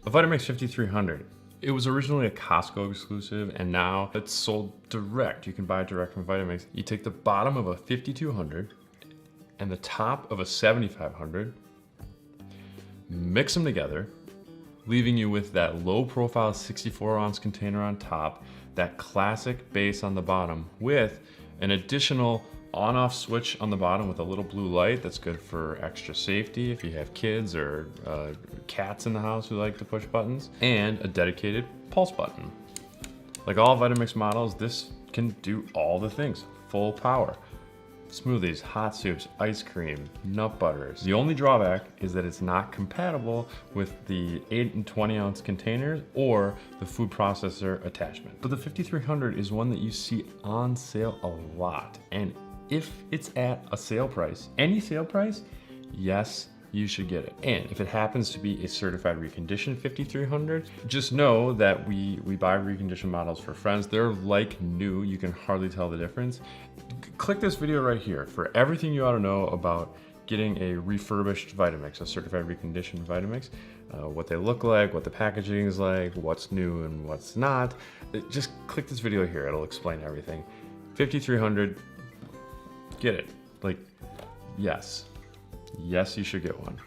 The Vitamix 5300. It was originally a Costco exclusive and now it's sold direct. You can buy it direct from Vitamix. You take the bottom of a 5200 and the top of a 7500, mix them together, leaving you with that low profile 64-ounce container on top, that classic base on the bottom with an additional on-off switch on the bottom with a little blue light that's good for extra safety if you have kids or cats in the house who like to push buttons, and a dedicated pulse button. Like all Vitamix models, this can do all the things, full power. Smoothies, hot soups, ice cream, nut butters. The only drawback is that it's not compatible with the 8 and 20 ounce containers or the food processor attachment. But the 5300 is one that you see on sale a lot. And if it's at a sale price, any sale price, yes, you should get it. And if it happens to be a certified reconditioned 5300, just know that we buy reconditioned models for friends. They're like new, you can hardly tell the difference. Click this video right here for everything you ought to know about getting a refurbished Vitamix, a certified reconditioned Vitamix, what they look like, what the packaging is like, what's new and what's not. Just click this video here, it'll explain everything. 5300, get it. Like, yes, you should get one.